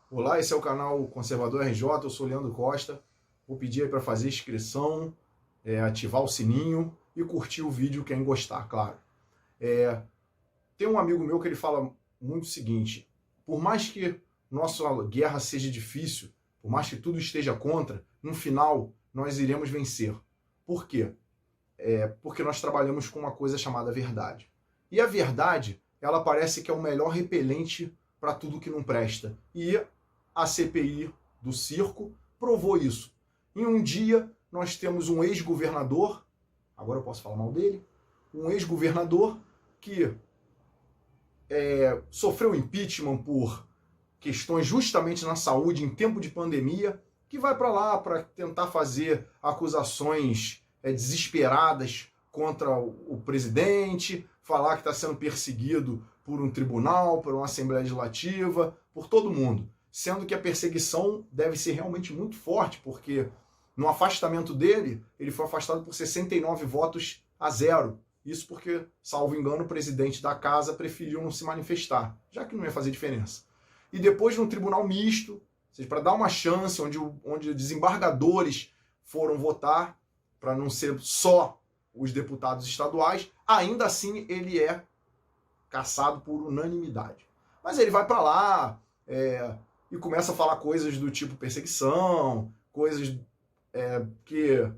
Olá, esse é o canal Conservador RJ, eu sou o Leandro Costa. Vou pedir aí para fazer inscrição, ativar o sininho e curtir o vídeo quem gostar, claro. Tem um amigo meu que ele fala muito o seguinte: por mais que nossa guerra seja difícil, por mais que tudo esteja contra, no final nós iremos vencer. Por quê? Porque nós trabalhamos com uma coisa chamada verdade. E a verdade, ela parece que é o melhor repelente para tudo que não presta. E a CPI do circo provou isso. Em um dia, nós temos um ex-governador, agora eu posso falar mal dele, um ex-governador que sofreu impeachment por questões justamente na saúde em tempo de pandemia, que vai para lá para tentar fazer acusações desesperadas contra o presidente, falar que está sendo perseguido por um tribunal, por uma Assembleia Legislativa, por todo mundo. Sendo que a perseguição deve ser realmente muito forte, porque no afastamento dele, ele foi afastado por 69 votos a 0. Isso porque, salvo engano, o presidente da casa preferiu não se manifestar, já que não ia fazer diferença. E depois, no tribunal misto, ou seja, para dar uma chance, onde desembargadores foram votar, para não ser só os deputados estaduais, ainda assim ele é cassado por unanimidade. Mas ele vai para lá e começa a falar coisas do tipo perseguição, coisas que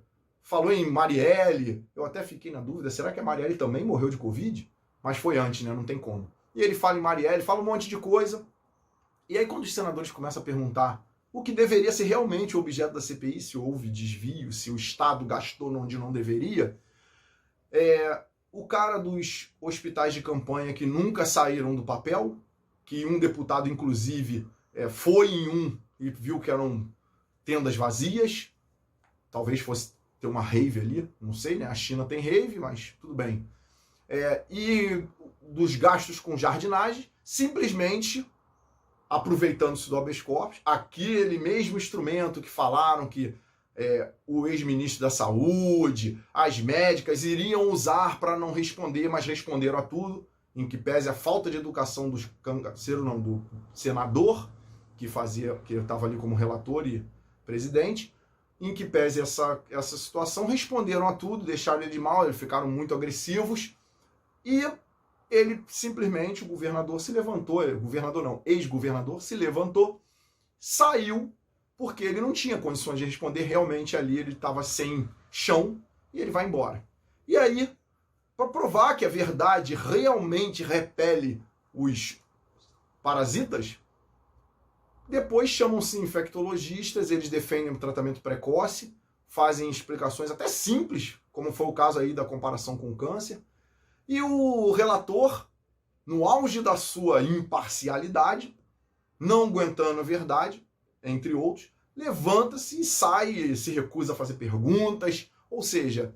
falou em Marielle. Eu até fiquei na dúvida, será que a Marielle também morreu de Covid? Mas foi antes, né? Não tem como. E ele fala em Marielle, fala um monte de coisa. E aí quando os senadores começam a perguntar o que deveria ser realmente o objeto da CPI, se houve desvio, se o Estado gastou onde não deveria, o cara dos hospitais de campanha que nunca saíram do papel, que um deputado, inclusive, foi em um e viu que eram tendas vazias, talvez fosse ter uma rave ali, não sei, né? A China tem rave, mas tudo bem. E dos gastos com jardinagem, simplesmente aproveitando-se do habeas corpus, aquele mesmo instrumento que falaram que o ex-ministro da Saúde, as médicas iriam usar para não responder, mas responderam a tudo, em que pese a falta de educação do senador, que estava ali como relator e presidente, em que pese essa situação, responderam a tudo, deixaram ele de mal, eles ficaram muito agressivos, e ele simplesmente, o governador se levantou, ex-governador se levantou, saiu, porque ele não tinha condições de responder realmente ali, ele estava sem chão, e ele vai embora. E aí, para provar que a verdade realmente repele os parasitas, depois chamam-se infectologistas, eles defendem o tratamento precoce, fazem explicações até simples, como foi o caso aí da comparação com o câncer, e o relator, no auge da sua imparcialidade, não aguentando a verdade, entre outros, levanta-se e sai, se recusa a fazer perguntas, ou seja,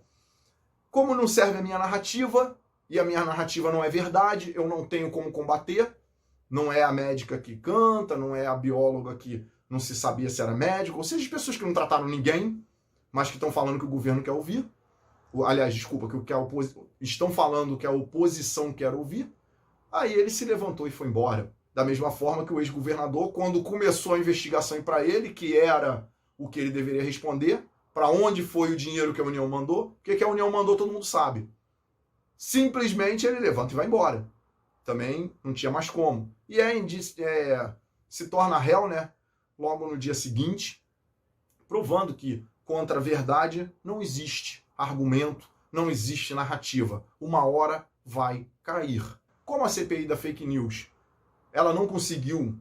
como não serve a minha narrativa, e a minha narrativa não é verdade, eu não tenho como combater, não é a médica que canta, não é a bióloga que não se sabia se era médico, ou seja, as pessoas que não trataram ninguém, mas que estão falando que o governo quer ouvir, aliás, desculpa, estão falando que a oposição quer ouvir, aí ele se levantou e foi embora. Da mesma forma que o ex-governador, quando começou a investigação para ele, que era o que ele deveria responder, para onde foi o dinheiro que a União mandou, o que a União mandou todo mundo sabe. Simplesmente ele levanta e vai embora. Também não tinha mais como. E se torna réu, né? Logo no dia seguinte, provando que contra a verdade não existe argumento, não existe narrativa. Uma hora vai cair. Como a CPI da fake news, ela não conseguiu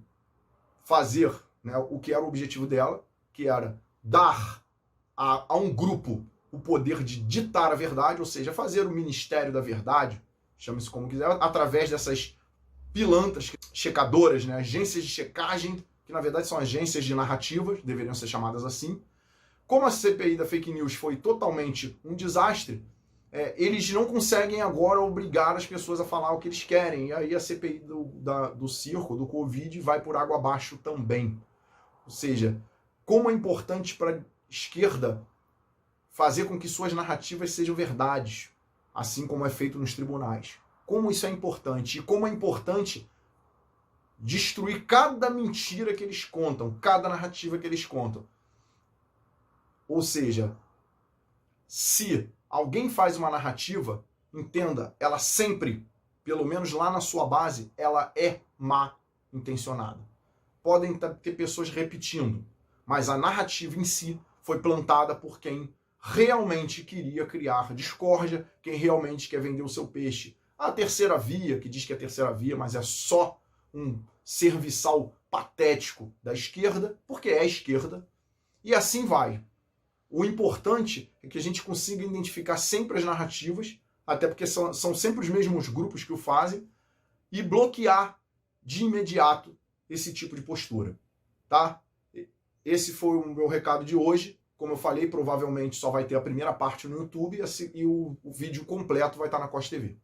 fazer, né, o que era o objetivo dela, que era dar a um grupo o poder de ditar a verdade, ou seja, fazer o Ministério da Verdade, chame-se como quiser, através dessas pilantras, checadoras, né, agências de checagem, que na verdade são agências de narrativas, deveriam ser chamadas assim. Como a CPI da fake news foi totalmente um desastre, eles não conseguem agora obrigar as pessoas a falar o que eles querem. E aí a CPI do circo, do Covid, vai por água abaixo também. Ou seja, como é importante para a esquerda fazer com que suas narrativas sejam verdades, assim como é feito nos tribunais. Como isso é importante. E como é importante destruir cada mentira que eles contam, cada narrativa que eles contam. Ou seja, se alguém faz uma narrativa, entenda, ela sempre, pelo menos lá na sua base, ela é má intencionada. Podem ter pessoas repetindo, mas a narrativa em si foi plantada por quem realmente queria criar discórdia, quem realmente quer vender o seu peixe. A terceira via, que diz que é a terceira via, mas é só um serviçal patético da esquerda, porque é a esquerda, e assim vai. O importante é que a gente consiga identificar sempre as narrativas, até porque são sempre os mesmos grupos que o fazem, e bloquear de imediato esse tipo de postura, tá? Esse foi o meu recado de hoje. Como eu falei, provavelmente só vai ter a primeira parte no YouTube e o vídeo completo vai estar na Costa TV.